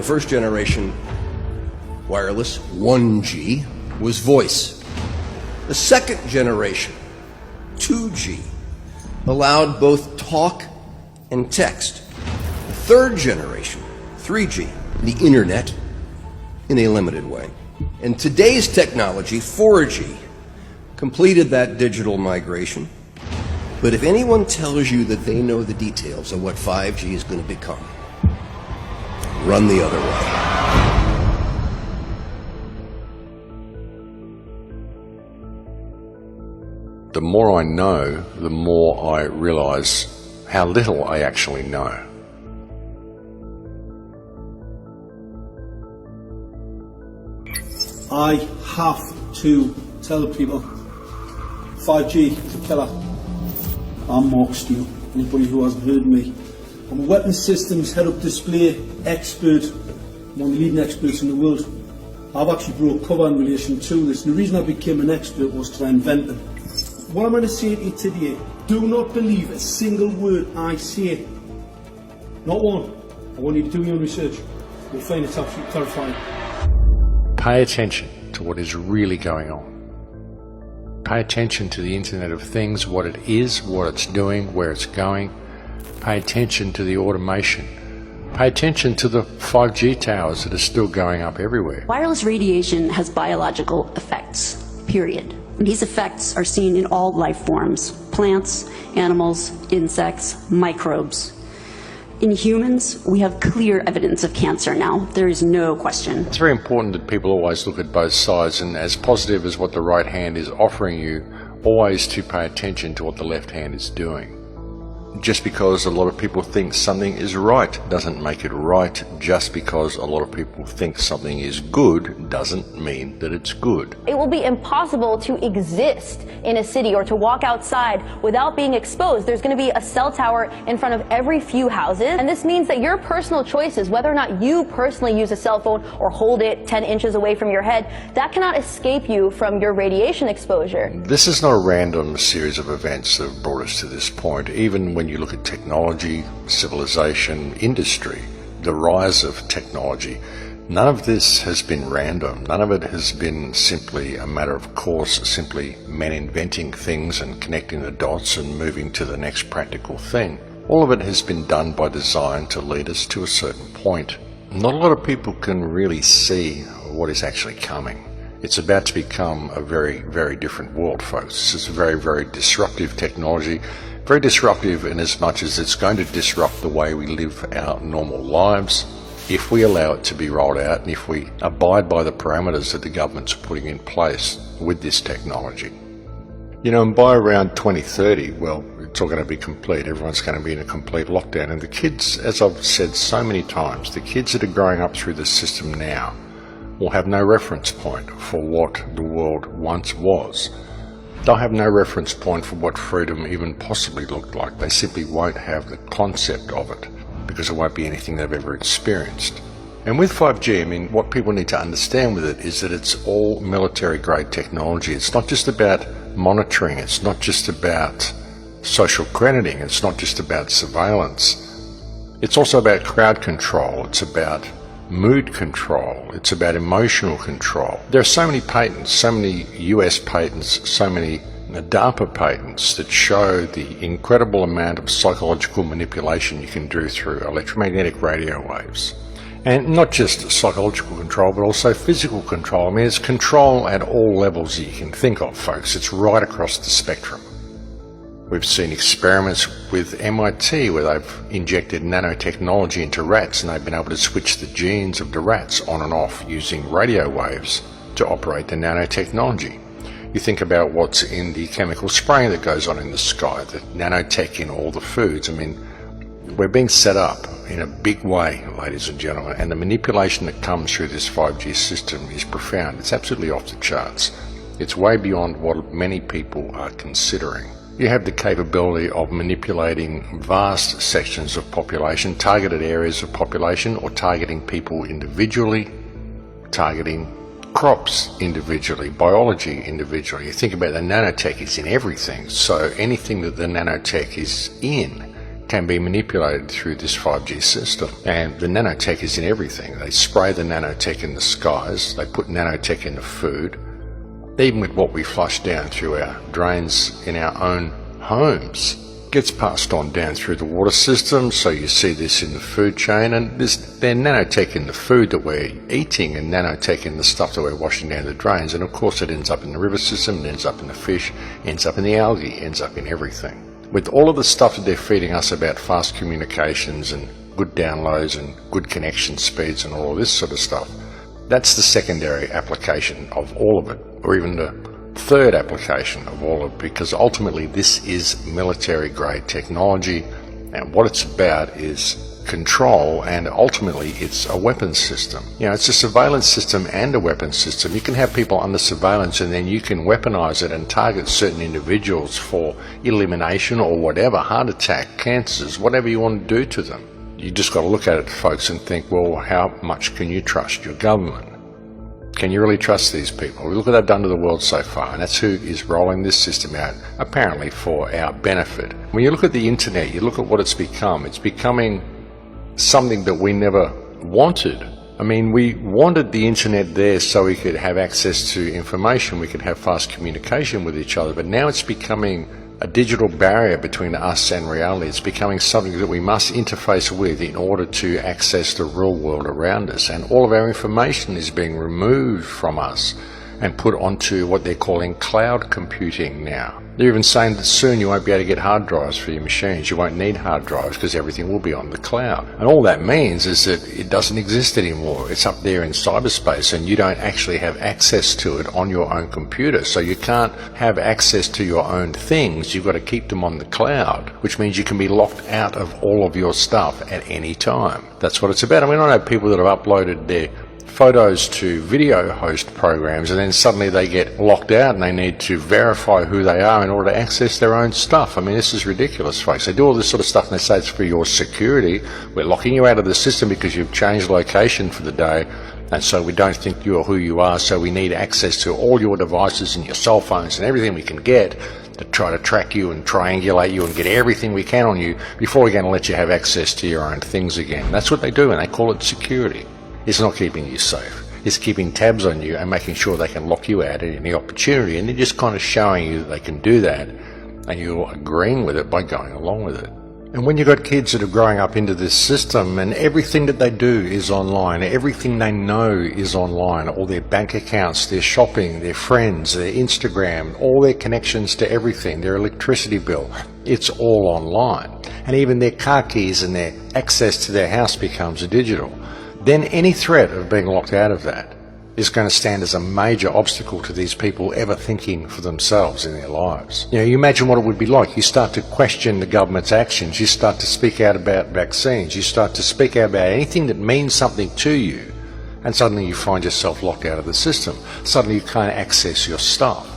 The first generation wireless, 1G, was voice. The second generation, 2G, allowed both talk and text. The third generation, 3G, the internet, in a limited way. And today's technology, 4G, completed that digital migration. But if anyone tells you that they know the details of what 5G is going to become, run the other way. The more I know, the more I realize how little I actually know. I have to tell people 5G is a killer. I'm Mark Steele, anybody who hasn't heard me. I'm a weapons systems head-up display expert, one of the leading experts in the world. I've actually brought cover in relation to this, and the reason I became an expert was because I invented. What I'm going to say to you today, do not believe a single word I say. Not one. I want you to do your own research. You'll find it's absolutely terrifying. Pay attention to what is really going on. Pay attention to the Internet of Things, what it is, what it's doing, where it's going. Pay attention to the automation. Pay attention to the 5G towers that are still going up everywhere. Wireless radiation has biological effects, period. And these effects are seen in all life forms: plants, animals, insects, microbes. In humans, we have clear evidence of cancer now. There is no question. It's very important that people always look at both sides, and as positive as what the right hand is offering you, always to pay attention to what the left hand is doing. Just because a lot of people think something is right doesn't make it right. Just because a lot of people think something is good doesn't mean that it's good. It will be impossible to exist in a city or to walk outside without being exposed. There's going to be a cell tower in front of every few houses, and this means that your personal choices, whether or not you personally use a cell phone or hold it 10 inches away from your head, that cannot escape you from your radiation exposure. This is not a random series of events that have brought us to this point. Even when you look at technology, civilization, industry, the rise of technology, none of this has been random. None of it has been simply a matter of course, simply men inventing things and connecting the dots and moving to the next practical thing. All of it has been done by design to lead us to a certain point. Not a lot of people can really see what is actually coming. It's about to become a very, very different world, folks. This is a very, very disruptive technology. Very disruptive in as much as it's going to disrupt the way we live our normal lives if we allow it to be rolled out and if we abide by the parameters that the government's putting in place with this technology. You know, and by around 2030, well, it's all going to be complete. Everyone's going to be in a complete lockdown. And the kids, as I've said so many times, the kids that are growing up through the system now will have no reference point for what the world once was. They'll have no reference point for what freedom even possibly looked like. They simply won't have the concept of it because it won't be anything they've ever experienced. And with 5G, I mean, what people need to understand with it is that it's all military-grade technology. It's not just about monitoring. It's not just about social crediting. It's not just about surveillance. It's also about crowd control. It's about mood control. It's about emotional control. There are so many patents, so many US patents, so many DARPA patents that show the incredible amount of psychological manipulation you can do through electromagnetic radio waves. And not just psychological control, but also physical control. I mean, it's control at all levels that you can think of, folks. It's right across the spectrum. We've seen experiments with MIT where they've injected nanotechnology into rats and they've been able to switch the genes of the rats on and off using radio waves to operate the nanotechnology. You think about what's in the chemical spraying that goes on in the sky, the nanotech in all the foods. I mean, we're being set up in a big way, ladies and gentlemen, and the manipulation that comes through this 5G system is profound. It's absolutely off the charts. It's way beyond what many people are considering. You have the capability of manipulating vast sections of population, targeted areas of population, or targeting people individually, targeting crops individually, biology individually. You think about the nanotech is in everything, so anything that the nanotech is in can be manipulated through this 5G system. And the nanotech is in everything. They spray the nanotech in the skies, they put nanotech in the food, even with what we flush down through our drains in our own homes. Gets passed on down through the water system, so you see this in the food chain, and there's nanotech in the food that we're eating and nanotech in the stuff that we're washing down the drains, and of course it ends up in the river system, it ends up in the fish, ends up in the algae, ends up in everything. With all of the stuff that they're feeding us about fast communications and good downloads and good connection speeds and all of this sort of stuff, that's the secondary application of all of it, or even the third application of all of it, because ultimately this is military grade technology, and what it's about is control, and ultimately it's a weapons system. You know, it's a surveillance system and a weapons system. You can have people under surveillance and then you can weaponize it and target certain individuals for elimination or whatever, heart attack, cancers, whatever you want to do to them. You just got to look at it, folks, and think, well, how much can you trust your government? Can you really trust these people? Look what they've done to the world so far, and that's who is rolling this system out, apparently for our benefit. When you look at the internet, you look at what it's becoming something that we never wanted. I mean, we wanted the internet there so we could have access to information, we could have fast communication with each other, but now it's becoming a digital barrier between us and reality. It's becoming something that we must interface with in order to access the real world around us. And all of our information is being removed from us and put onto what they're calling cloud computing now. They're even saying that soon you won't be able to get hard drives for your machines. You won't need hard drives because everything will be on the cloud. And all that means is that it doesn't exist anymore. It's up there in cyberspace and you don't actually have access to it on your own computer. So you can't have access to your own things. You've got to keep them on the cloud, which means you can be locked out of all of your stuff at any time. That's what it's about. I mean, I know people that have uploaded their photos to video host programs and then suddenly they get locked out and they need to verify who they are in order to access their own stuff. I mean, this is ridiculous, folks. They do all this sort of stuff and they say it's for your security. We're locking you out of the system because you've changed location for the day, and so we don't think you're who you are, so we need access to all your devices and your cell phones and everything we can get to try to track you and triangulate you and get everything we can on you before we're going to let you have access to your own things again. That's what they do, and they call it security. It's not keeping you safe. It's keeping tabs on you and making sure they can lock you out at any opportunity, and they're just kind of showing you that they can do that, and you're agreeing with it by going along with it. And when you've got kids that are growing up into this system and everything that they do is online, everything they know is online, all their bank accounts, their shopping, their friends, their Instagram, all their connections to everything, their electricity bill, it's all online. And even their car keys and their access to their house becomes digital. Then any threat of being locked out of that is going to stand as a major obstacle to these people ever thinking for themselves in their lives. You know, you imagine what it would be like. You start to question the government's actions. You start to speak out about vaccines. You start to speak out about anything that means something to you, and suddenly you find yourself locked out of the system. Suddenly you can't access your stuff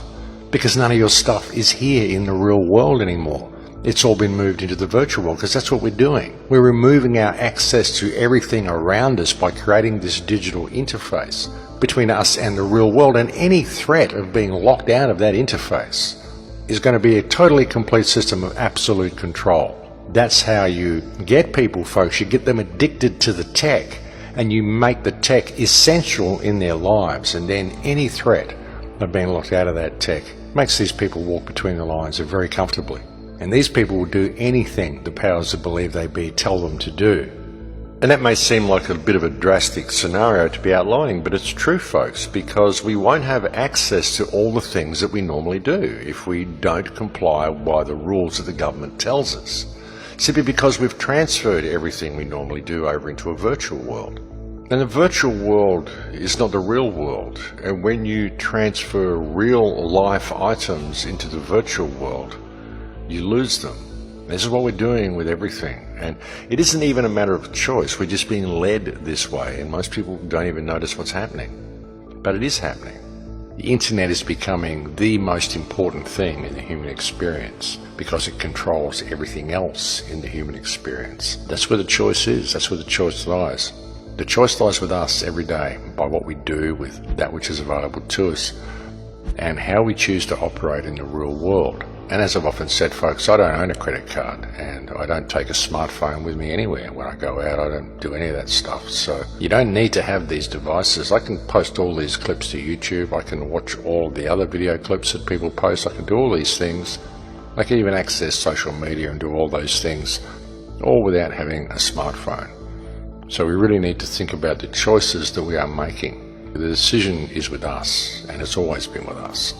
because none of your stuff is here in the real world anymore. It's all been moved into the virtual world because that's what we're doing. We're removing our access to everything around us by creating this digital interface between us and the real world, and any threat of being locked out of that interface is going to be a totally complete system of absolute control. That's how you get people, folks. You get them addicted to the tech and you make the tech essential in their lives, and then any threat of being locked out of that tech makes these people walk between the lines very comfortably. And these people will do anything the powers that believe they be tell them to do. And that may seem like a bit of a drastic scenario to be outlining, but it's true, folks, because we won't have access to all the things that we normally do if we don't comply by the rules that the government tells us, simply because we've transferred everything we normally do over into a virtual world. And the virtual world is not the real world, and when you transfer real life items into the virtual world, you lose them. This is what we're doing with everything, and it isn't even a matter of choice. We're just being led this way, and most people don't even notice what's happening. But it is happening. The internet is becoming the most important thing in the human experience because it controls everything else in the human experience. That's where the choice is. That's where the choice lies. The choice lies with us every day by what we do with that which is available to us and how we choose to operate in the real world. And as I've often said, folks, I don't own a credit card and I don't take a smartphone with me anywhere. When I go out, I don't do any of that stuff. So you don't need to have these devices. I can post all these clips to YouTube. I can watch all the other video clips that people post. I can do all these things. I can even access social media and do all those things, all without having a smartphone. So we really need to think about the choices that we are making. The decision is with us, and it's always been with us.